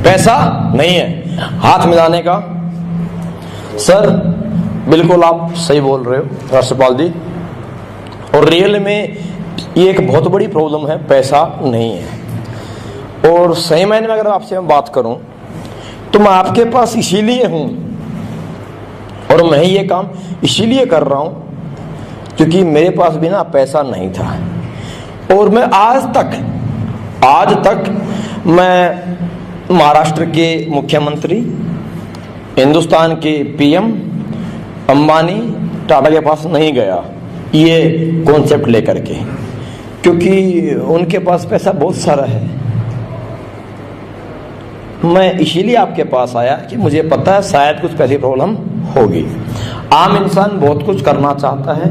पैसा नहीं है। हाथ मिलाने का। सर बिल्कुल आप सही बोल रहे हो राष्ट्रपाल जी, और रियल में ये एक बहुत बड़ी प्रॉब्लम है, पैसा नहीं है। और सही मायने में अगर आपसे मैं बात करूं तो मैं आपके पास इसीलिए हूं और मैं ये काम इसीलिए कर रहा हूं क्योंकि मेरे पास भी ना पैसा नहीं था। और मैं आज तक मैं महाराष्ट्र के मुख्यमंत्री, हिंदुस्तान के पीएम अंबानी, टाटा के पास नहीं गया ये कॉन्सेप्ट लेकर के, क्योंकि उनके पास पैसा बहुत सारा है। मैं इसीलिए आपके पास आया कि मुझे पता है शायद कुछ पैसे प्रॉब्लम होगी। आम इंसान बहुत कुछ करना चाहता है,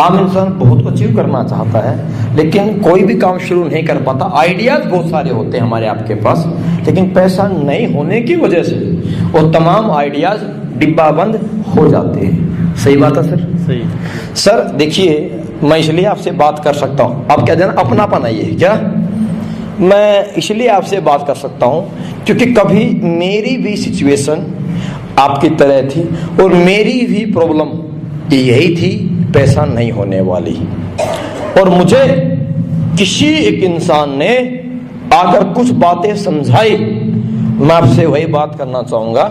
आम इंसान बहुत कुछ अचीव करना चाहता है, लेकिन कोई भी काम शुरू नहीं कर पाता। आइडियाज बहुत सारे होते हैं हमारे आपके पास, लेकिन पैसा नहीं होने की वजह से वो तमाम आइडियाज डिब्बा बंद हो जाते हैं। सही बात है सर? सही। सर देखिए, मैं इसलिए आपसे बात कर सकता हूँ, आप क्या देना अपनापन आइए क्या, मैं इसलिए आपसे बात कर सकता हूँ क्योंकि कभी मेरी भी सिचुएशन आपकी तरह थी और मेरी भी प्रॉब्लम यही थी, पैसा नहीं होने वाली। और मुझे किसी एक इंसान ने आकर कुछ बातें समझाई, मैं आपसे वही बात करना चाहूँगा।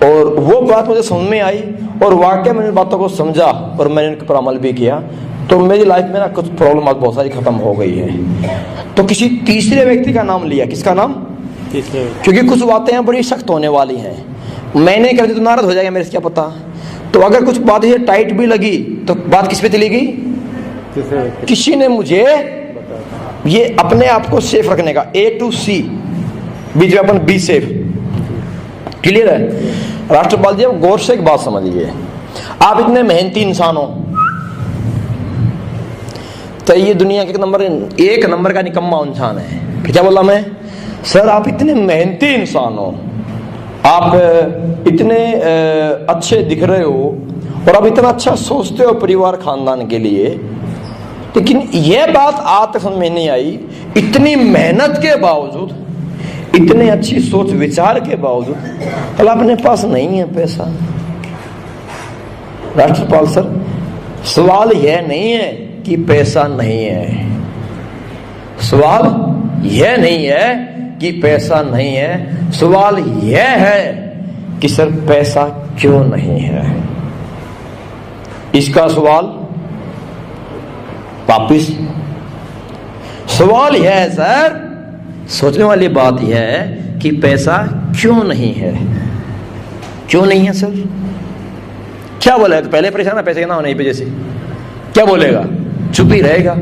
और वो बात मुझे समझ में आई और वाकई मैंने बातों को समझा और मैंने उनके पर अमल भी किया, तो मेरी लाइफ में ना कुछ प्रॉब्लम बहुत सारी खत्म हो गई है। तो किसी तीसरे व्यक्ति का नाम लिया। किसका नाम? तीसरे। क्योंकि क्योंकि कुछ बातें बड़ी सख्त होने वाली हैं, मैंने कर दी तो नाराज हो जाएगा, मेरे से क्या पता। तो अगर कुछ बात ये टाइट भी लगी तो बात किस पे चली गई? किसी ने मुझे ये अपने आप को सेफ रखने का, A to C, बीच में अपन बी सेफ। क्लियर है? राष्ट्रपाल जी अब गौर से एक बात समझिए, आप इतने मेहनती इंसान हो तो ये दुनिया के एक नंबर का निकम्मा इंसान है। क्या बोला मैं? सर आप इतने मेहनती इंसान हो, आप इतने अच्छे दिख रहे हो और आप इतना अच्छा सोचते हो परिवार खानदान के लिए, लेकिन यह बात आज तक समझ में नहीं आई, इतनी मेहनत के बावजूद, इतने अच्छी सोच विचार के बावजूद भला अपने पास नहीं है पैसा। राष्ट्रपाल सर सवाल यह नहीं है कि पैसा नहीं है, सवाल यह नहीं है कि पैसा नहीं है, सवाल यह है कि सर पैसा क्यों नहीं है। इसका सवाल वापिस, सवाल यह है सर, सोचने वाली बात यह है कि पैसा क्यों नहीं है। क्यों नहीं है सर? क्या बोलेगा? तो पहले परेशान है पैसे ना होने की वजह से, क्या बोलेगा? चुप ही रहेगा।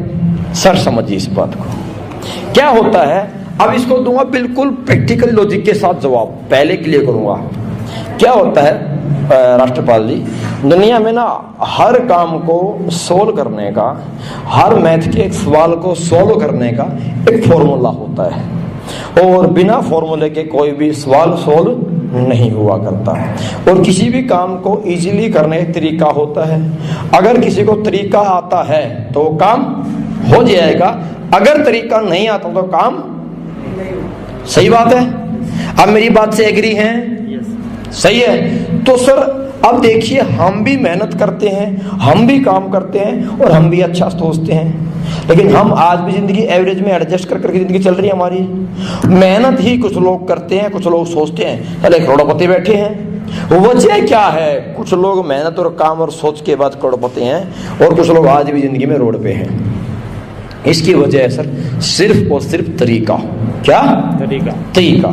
सर समझिए इस बात को। क्या होता है, अब इसको दूंगा बिल्कुल प्रैक्टिकल लॉजिक के साथ जवाब, पहले क्लियर करूंगा। क्या होता है राष्ट्रपाल जी, दुनिया में ना हर काम को सोल्व करने का, हर मैथ के एक सवाल को सोल्व करने का एक फॉर्मूला होता है, और बिना फॉर्मूले के कोई भी सवाल सोल्व नहीं हुआ करता। और किसी भी काम को इजीली करने का तरीका होता है। अगर किसी को तरीका आता है तो वो काम हो जाएगा, अगर तरीका नहीं आता तो काम। सही बात है? अब मेरी बात से एग्री हैं? सही है। तो सर अब देखिए, हम भी मेहनत करते हैं, हम भी काम करते हैं और हम भी अच्छा सोचते हैं, लेकिन हम आज भी जिंदगी एवरेज में एडजस्ट कर करके जिंदगी चल रही है हमारी। मेहनत ही कुछ लोग करते हैं, कुछ लोग सोचते हैं चले करोड़पति बैठे हैं। वजह क्या है? कुछ लोग मेहनत और काम और सोच के बाद करोड़पति हैं और कुछ लोग आज भी जिंदगी में रोड पे हैं। इसकी वजह है सर सिर्फ और सिर्फ तरीका। क्या तरीका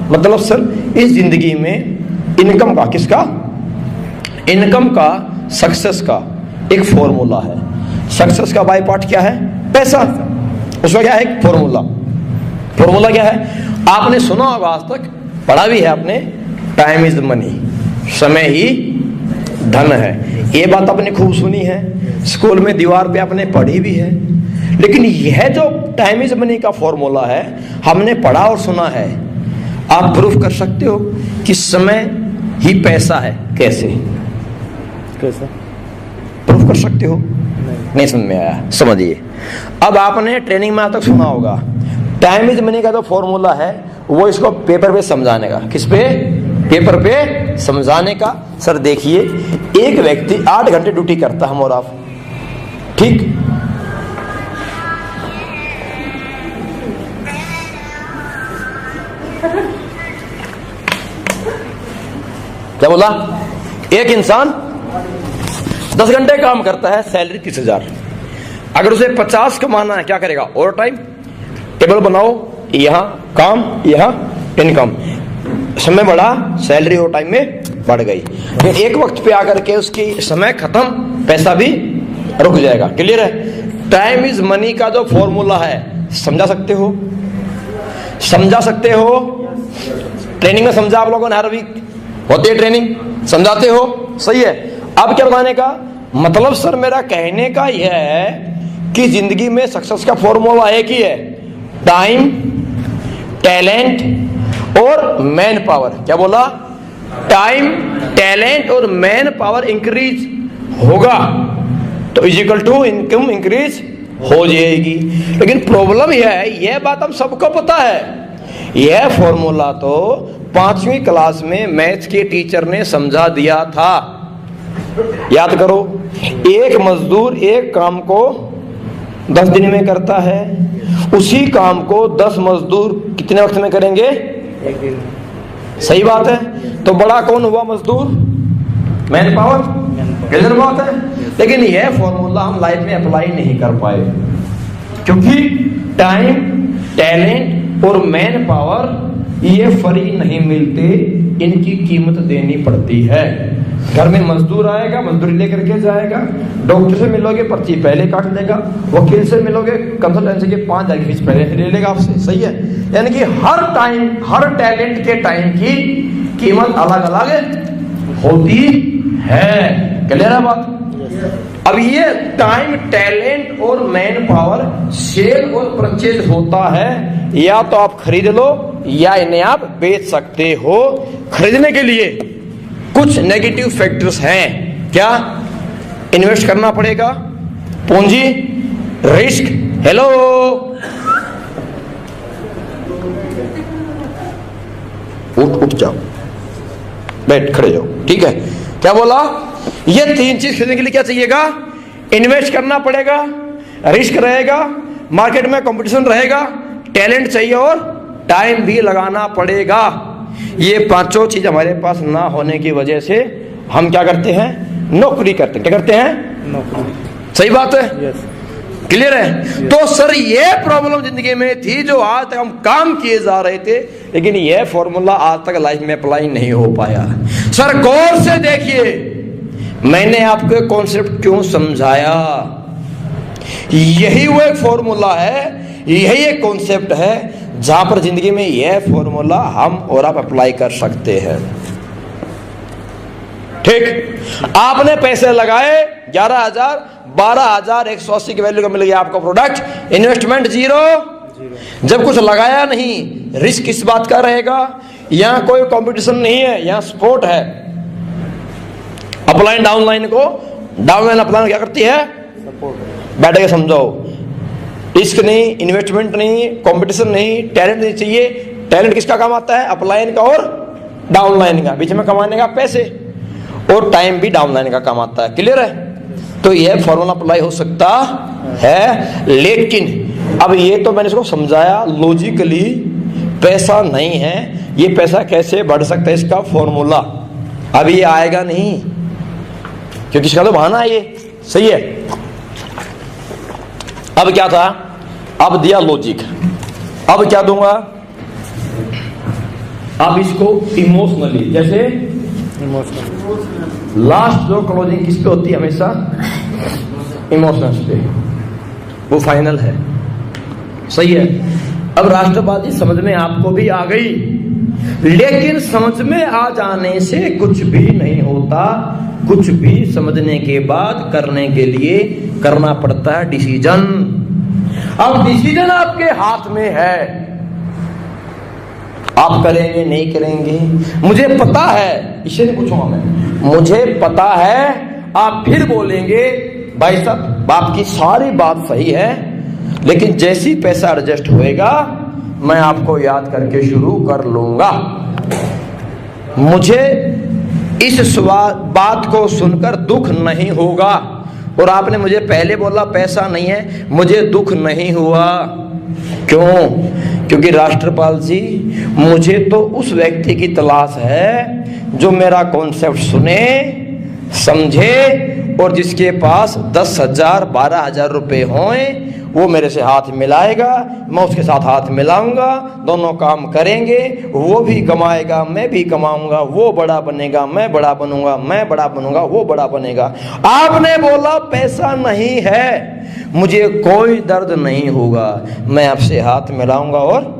मतलब सर इस जिंदगी में इनकम का, किसका? इनकम का, सक्सेस का एक फॉर्मूला है। सक्सेस का बाय पार्ट क्या है? पैसा। उसका क्या है? फॉर्मूला क्या है? आपने सुना होगा, आज तक पढ़ा भी है आपने, टाइम इज मनी, समय ही धन है। ये बात आपने खूब सुनी है, स्कूल में दीवार पे आपने पढ़ी भी है। लेकिन यह जो टाइम इज मनी का फॉर्मूला है, हमने पढ़ा और सुना है, आप प्रूफ कर सकते हो कि समय ही पैसा है? कैसे प्रूफ कर सकते हो? नहीं समझ में आया? समझिए। अब आपने ट्रेनिंग में आज तक सुना होगा, टाइम इज मनी का जो फॉर्मूला है वो इसको पेपर पे समझाने का। किस पे? पेपर पे समझाने का। सर देखिए, एक व्यक्ति 8 घंटे ड्यूटी करता, हम और आप, ठीक? क्या बोला? एक इंसान 10 घंटे काम करता है, सैलरी 30,000। अगर उसे 50 कमाना है, क्या करेगा? Over time. टेबल बनाओ, यहां काम, यहां इनकम, समय बढ़ा, सैलरी ओवर टाइम में बढ़ गई। फिर एक वक्त पे आकर के उसकी समय खत्म, पैसा भी रुक जाएगा। क्लियर है? टाइम इज मनी का जो फॉर्मूला है, समझा सकते हो? समझा सकते हो? ट्रेनिंग में समझा आप लोगों ने, हर वीक होती है ट्रेनिंग, समझाते हो, सही है। अब क्या बताने का मतलब? सर मेरा कहने का यह है कि जिंदगी में सक्सेस का फॉर्मूला एक ही है, टाइम, टैलेंट और मैन पावर। क्या बोला? टाइम, टैलेंट और मैन पावर इंक्रीज होगा तो इजिकल टू इनकम इंक्रीज हो जाएगी। लेकिन प्रॉब्लम यह है, यह बात हम सबको पता है, यह फॉर्मूला तो 5वीं क्लास में मैथ्स के टीचर ने समझा दिया था। याद करो, एक मजदूर एक काम को 10 दिन में करता है, उसी काम को 10 मजदूर कितने वक्त में करेंगे? 1 दिन। सही बात है। तो बड़ा कौन हुआ? मजदूर, मैन पावर। क्लियर बात है। लेकिन यह फॉर्मूला हम लाइफ में अप्लाई नहीं कर पाए, क्योंकि टाइम, टैलेंट और मैन पावर ये फ्री नहीं मिलते, इनकी कीमत देनी पड़ती है। घर में मजदूर आएगा, मजदूरी लेकर के जाएगा, डॉक्टर से मिलोगे पर्ची पहले काट लेगा, वकील से मिलोगे कंसल्टेंसी के 5,000 की फीस पहले ले लेगा आपसे, सही है। यानी कि हर टाइम, हर टैलेंट के टाइम की कीमत अलग अलग होती है। क्लियर है बात? अब ये टाइम, टैलेंट और मैन पावर सेल और परचेज होता है, या तो आप खरीद लो या इन्हें आप बेच सकते हो। खरीदने के लिए कुछ नेगेटिव फैक्टर्स हैं। क्या? इन्वेस्ट करना पड़ेगा, पूंजी, रिस्क। हेलो, उठ जाओ, बैठ, खड़े जाओ, ठीक है। क्या बोला? ये 3 चीज खरीदने के लिए क्या चाहिएगा? इन्वेस्ट करना पड़ेगा, रिस्क रहेगा, मार्केट में कंपटीशन रहेगा, टैलेंट चाहिए और टाइम भी लगाना पड़ेगा। ये 5 चीज हमारे पास ना होने की वजह से हम क्या करते हैं? नौकरी करते हैं। क्या करते हैं? नौकरी। सही बात है? yes. क्लियर है? तो सर ये प्रॉब्लम जिंदगी में थी, जो आज तक हम काम किए जा रहे थे, लेकिन यह फॉर्मूला आज तक लाइफ में अप्लाई नहीं हो पाया। सर गौर से देखिए, मैंने आपको कॉन्सेप्ट क्यों समझाया। यही वो एक फॉर्मूला है, यही एक कॉन्सेप्ट है जहां पर जिंदगी में यह फॉर्मूला हम और आप अप्लाई कर सकते हैं। ठीक? आपने पैसे लगाए 11,000, 12,180 की वैल्यू का मिल गया आपको प्रोडक्ट, इन्वेस्टमेंट 0। जब कुछ लगाया नहीं, रिस्क किस बात का रहेगा? यहां कोई कंपटीशन नहीं है, यहां स्पोर्ट है। अपलाइन डाउनलाइन को, डाउनलाइन अपलाइन क्या करती है? सपोर्ट। बैठ के समझाओ, रिस्क नहीं, इन्वेस्टमेंट नहीं, कंपटीशन नहीं, टैलेंट नहीं चाहिए। टैलेंट किसका काम आता है? अपलाइन का और डाउनलाइन का, बीच में कमाने का पैसे, और टाइम भी डाउनलाइन का काम आता है। क्लियर है? तो यह फॉर्मूला अप्लाई हो सकता है। लेकिन अब ये तो मैंने इसको समझाया लॉजिकली, पैसा नहीं है, ये पैसा कैसे बढ़ सकता है, इसका फॉर्मूला अब ये आएगा नहीं, क्योंकि इसका तो बहाना है ये, सही है। अब क्या था? अब दिया लॉजिक, अब क्या दूंगा? अब इसको इमोशनली, जैसे लास्ट जो क्लोजिंग किस पे होती है? हमेशा इमोशंस पे, वो फाइनल है, सही है। अब राष्ट्रवादी समझ में आपको भी आ गई, लेकिन समझ में आ जाने से कुछ भी नहीं होता, कुछ भी समझने के बाद करने के लिए करना पड़ता है डिसीजन। अब डिसीजन आपके हाथ में है, आप करेंगे नहीं करेंगे। मुझे पता है, इसे नहीं पूछूंगा मैं, मुझे पता है। आप फिर बोलेंगे भाई साहब आपकी सारी बात सही है, लेकिन जैसी पैसा एडजस्ट होएगा मैं आपको याद करके शुरू कर लूंगा। मुझे इस बात को सुनकर दुख नहीं होगा। और आपने मुझे पहले बोला पैसा नहीं है, मुझे दुख नहीं हुआ। क्यों? क्योंकि राष्ट्रपाल जी, मुझे तो उस व्यक्ति की तलाश है जो मेरा कॉन्सेप्ट सुने, समझे और जिसके पास 10,000 12,000 रुपए हों, वो मेरे से हाथ मिलाएगा, मैं उसके साथ हाथ मिलाऊंगा, दोनों काम करेंगे, वो भी कमाएगा, मैं भी कमाऊंगा, वो बड़ा बनेगा, मैं बड़ा बनूंगा, मैं बड़ा बनूंगा, वो बड़ा बनेगा। आपने बोला पैसा नहीं है, मुझे कोई दर्द नहीं होगा, मैं आपसे हाथ मिलाऊंगा और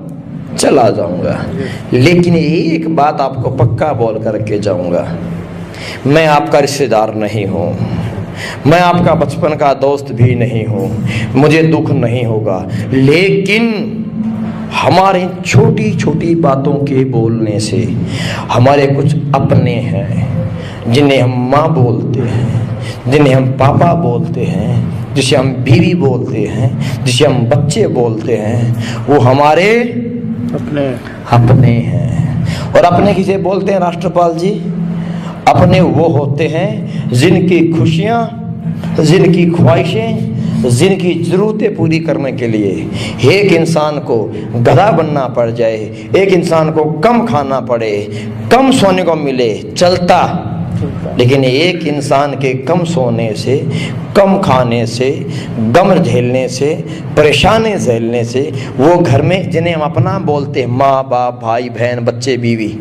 चला जाऊंगा। लेकिन एक बात आपको पक्का बोल करके जाऊंगा, मैं आपका रिश्तेदार नहीं हूं, मैं आपका बचपन का दोस्त भी नहीं हूं, मुझे दुख नहीं होगा। लेकिन हमारी छोटी छोटी बातों के बोलने से हमारे कुछ अपने हैं जिन्हें हम माँ बोलते हैं, जिन्हें हम पापा बोलते हैं, जिसे हम बीवी बोलते हैं, जिसे हम बच्चे बोलते हैं, वो हमारे अपने हैं। और अपने किसे बोलते हैं राष्ट्रपाल जी? अपने वो होते हैं जिनकी खुशियाँ, जिनकी ख्वाहिशें, जिनकी ज़रूरतें पूरी करने के लिए एक इंसान को गधा बनना पड़ जाए, एक इंसान को कम खाना पड़े, कम सोने को मिले, चलता। लेकिन एक इंसान के कम सोने से, कम खाने से, गम झेलने से, परेशानी झेलने से, वो घर में जिन्हें हम अपना बोलते हैं, माँ बाप, भाई बहन, बच्चे, बीवी,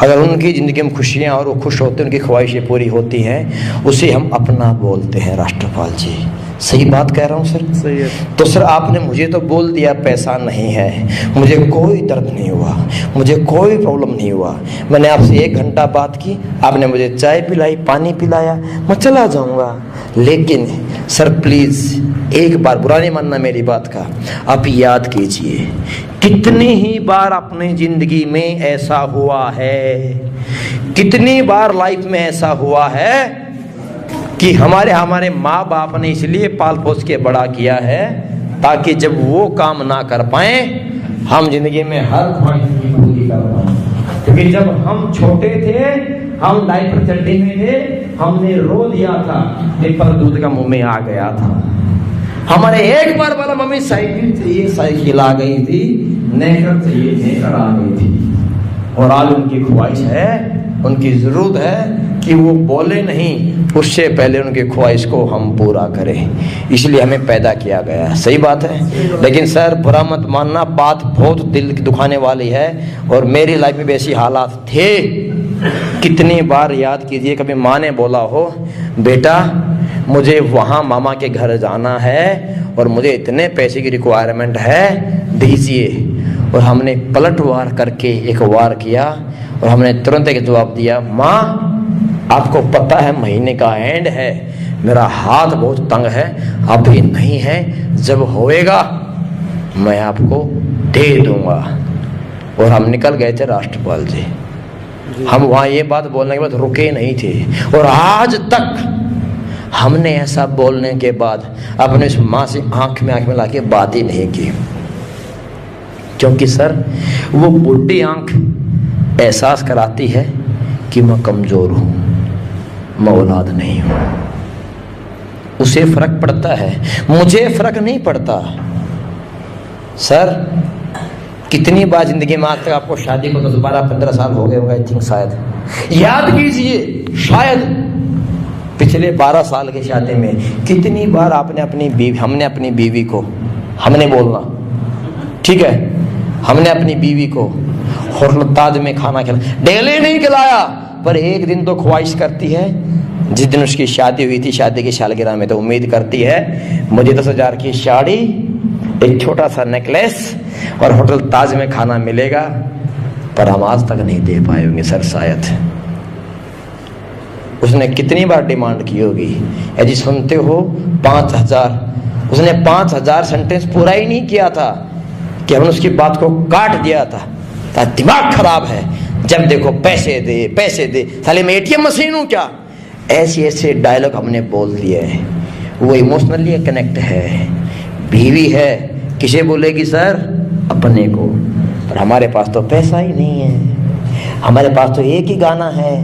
अगर उनकी ज़िंदगी में खुशियाँ और वो खुश होते हैं, उनकी ख्वाहिशें पूरी होती हैं, उसे हम अपना बोलते हैं राष्ट्रपाल जी। सही बात कह रहा हूँ सर? सही है। तो सर आपने मुझे तो बोल दिया पैसा नहीं है, मुझे कोई दर्द नहीं हुआ, मुझे कोई प्रॉब्लम नहीं हुआ। मैंने आपसे 1 घंटा बात की, आपने मुझे चाय पिलाई, पानी पिलाया, मैं चला जाऊँगा। लेकिन सर प्लीज़ एक बार, बुरा नहीं मानना मेरी बात का, आप याद कीजिए कितनी ही बार अपनी ज़िंदगी में ऐसा हुआ है, कितनी बार लाइफ में ऐसा हुआ है कि हमारे माँ बाप ने इसलिए पाल पोस के बड़ा किया है ताकि जब वो काम ना कर पाए, हम जिंदगी में हर ख्वाहिश की पूरी कर पाए। क्योंकि जब हम छोटे थे, हम डायपर चड्डी में थे, हमने रो दिया था, पेपर दूध का मुंह में आ गया था। हमारे एक बार बोला मम्मी साइकिल चाहिए, साइकिल आ गई थी, नेकर चाहिए, नेकर आ गई थी। और आज उनकी ख्वाहिश है, उनकी जरूरत है कि वो बोले नहीं, उससे पहले उनकी ख्वाहिश को हम पूरा करें। इसलिए हमें पैदा किया गया है। सही बात है। लेकिन सर बुरा मत मानना, बात बहुत दिल दुखाने वाली है और मेरी लाइफ में भी ऐसी हालात थे। कितनी बार याद कीजिए, कभी माँ ने बोला हो बेटा मुझे वहाँ मामा के घर जाना है और मुझे इतने पैसे की रिक्वायरमेंट है, दीजिए। और हमने पलटवार करके एक वार किया और हमने तुरंत एक जवाब दिया, माँ आपको पता है महीने का एंड है, मेरा हाथ बहुत तंग है, अभी नहीं है, जब होएगा मैं आपको दे दूंगा। और हम निकल गए थे राष्ट्रपाल जी। हम वहाँ ये बात बोलने के बाद रुके नहीं थे और आज तक हमने ऐसा बोलने के बाद अपने उस माँ से आंख में ला के बात ही नहीं की। क्योंकि सर वो बुढ़ी आंख एहसास कराती है कि मैं कमज़ोर हूँ, मैं औलाद नहीं हूँ। उसे फ़र्क पड़ता है, मुझे फ़र्क नहीं पड़ता। सर कितनी बार ज़िंदगी में आज तक आपको शादी को 10, 12, 15 साल हो गए होंगे, आई थिंक शायद याद कीजिए, शायद पिछले 12 साल की शादी में कितनी बार आपने हमने अपनी बीवी को, हमने बोलना ठीक है, हमने अपनी बीवी को होटल ताज में खाना खिलाया, डेली नहीं खिलाया, पर एक दिन तो ख्वाहिश करती है। जिस दिन उसकी शादी हुई थी, शादी की सालगिरह में, तो उम्मीद करती है मुझे 10,000 की साड़ी, एक छोटा सा नेकलेस और होटल ताज में खाना मिलेगा। पर हम आज तक नहीं दे पाए होंगे सर। शायद उसने कितनी बार डिमांड की होगी, यदि सुनते हो 5,000, उसने 5,000 सेंटेंस पूरा ही नहीं किया था कि हमने उसकी बात को काट दिया था। दिमाग खराब है, जब देखो पैसे दे पैसे दे, साले मैं ATM मशीन हूँ क्या? ऐसे ऐसे डायलॉग हमने बोल दिए हैं। वो इमोशनली कनेक्ट है, बीवी है, किसे बोलेगी सर? अपने को। और हमारे पास तो पैसा ही नहीं है, हमारे पास तो एक ही गाना है,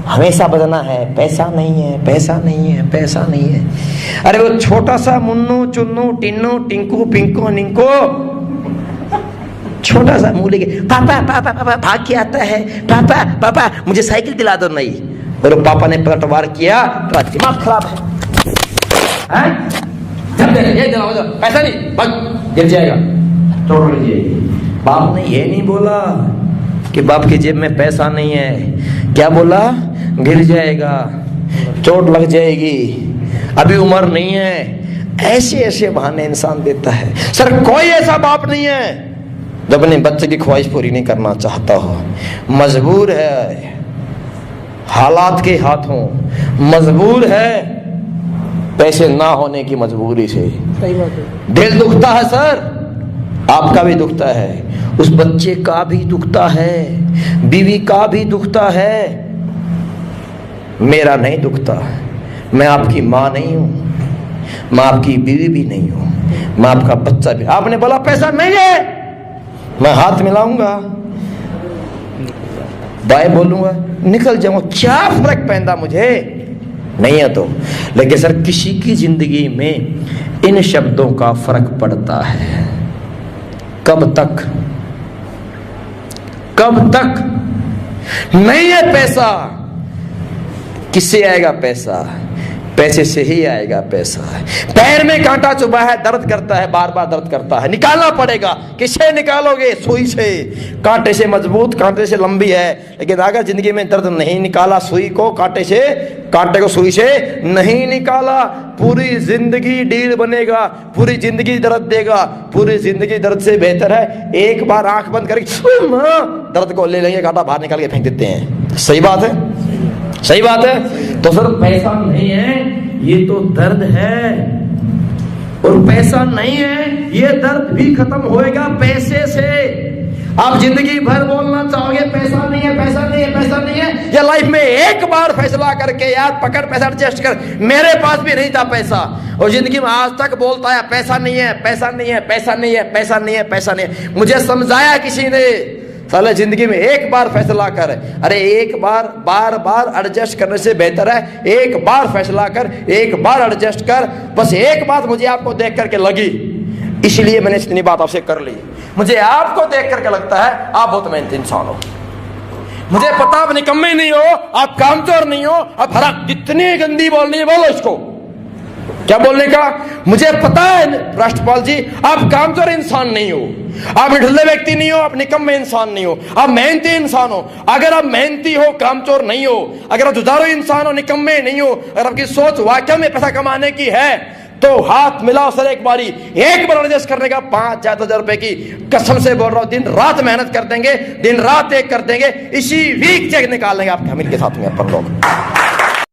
हमेशा बजना है, पैसा नहीं है, पैसा नहीं है, पैसा नहीं है। अरे वो छोटा सा मुन्नू चुन्नू टिन्नू टिंकू पिंको निंको छोटा सा मुंह लेके पापा पापा पापा भाग के आता है, पापा पापा मुझे साइकिल दिला दो। नहीं, और पापा ने पलटवार किया तो दिमाग खराब है, ये दिलाओ, पैसा नहीं, भाग, गिर जाएगा, चोट लग जाएगी। बाप ने ये नहीं बोला कि बाप की जेब में पैसा नहीं है, क्या बोला? गिर जाएगा, चोट लग जाएगी, अभी उम्र नहीं है। ऐसे ऐसे बहाने इंसान देता है। सर कोई ऐसा बाप नहीं है जो अपने बच्चे की ख्वाहिश पूरी नहीं करना चाहता हो, मजबूर है, हालात के हाथों मजबूर है, पैसे ना होने की मजबूरी से। दिल दुखता है सर, आपका भी दुखता है, उस बच्चे का भी दुखता है, बीवी का भी दुखता है, मेरा नहीं दुखता। मैं आपकी माँ नहीं हूं, मैं आपकी बीवी भी नहीं हूं, मैं आपका बच्चा भी। आपने बोला पैसा नहीं है, मैं हाथ मिलाऊंगा, बाय बोलूंगा, निकल जाऊंगा, क्या फर्क पैंदा मुझे? नहीं है तो। लेकिन सर किसी की जिंदगी में इन शब्दों का फर्क पड़ता है। कब तक? कब तक? नहीं है पैसा, किससे आएगा पैसा? पैसे से ही आएगा पैसा। पैर में कांटा चुभा है, दर्द करता है, बार बार दर्द करता है, निकालना पड़ेगा। किससे निकालोगे? सुई से। कांटे से मजबूत, कांटे से लंबी है, लेकिन अगर जिंदगी में दर्द नहीं निकाला, सुई को कांटे से, कांटे को सुई से नहीं निकाला, पूरी जिंदगी डील बनेगा, पूरी जिंदगी दर्द देगा। पूरी जिंदगी दर्द से बेहतर है एक बार आंख बंद करके दर्द को ले लेंगे, कांटा बाहर निकाल के फेंक देते हैं। सही बात है, सही बात है। तो सर पैसा नहीं है, ये तो दर्द है, और पैसा नहीं है, ये दर्द भी खत्म होएगा पैसे से। आप जिंदगी भर बोलना चाहोगे पैसा नहीं है, पैसा नहीं है, पैसा नहीं है, या लाइफ में एक बार फैसला करके यार पकड़ पैसा एडजस्ट कर, मेरे पास भी नहीं था पैसा, और जिंदगी में आज तक बोलता है पैसा नहीं है, पैसा नहीं है, पैसा नहीं है, पैसा नहीं है, पैसा नहीं है। मुझे समझाया किसी ने, साले जिंदगी में एक बार फैसला कर। अरे एक बार, बार बार एडजस्ट करने से बेहतर है एक बार फैसला कर, एक बार एडजस्ट कर। बस एक बात मुझे आपको देख करके लगी, इसलिए मैंने इतनी बात आपसे कर ली। मुझे आपको देख करके लगता है आप बहुत मेहनती इंसान हो, मुझे पता आप निकम्मे नहीं हो, आप कामचोर नहीं हो, आप हरा जितनी गंदी बोलनी है बोलो इसको। क्या बोलने का? मुझे पता है राष्ट्रपाल जी, आप कामचोर इंसान नहीं हो, आप ढिल्ले व्यक्ति नहीं हो, आप निकम्मे इंसान नहीं हो, आप मेहनती इंसान हो। अगर आप मेहनती हो, कामचोर नहीं हो, अगर आप जुझारू इंसान हो, निकम्मे नहीं हो, अगर आपकी सोच वाकई में पैसा कमाने की है, तो हाथ मिलाओ सर एक बारी, एक बार एडजस्ट करने का 5,000 रुपए की कसम से बोल रहा हूं, दिन रात मेहनत कर देंगे, दिन रात एक कर देंगे, इसी वीक चेक निकाल लेंगे आपके हमीर के साथ में अपन लोग।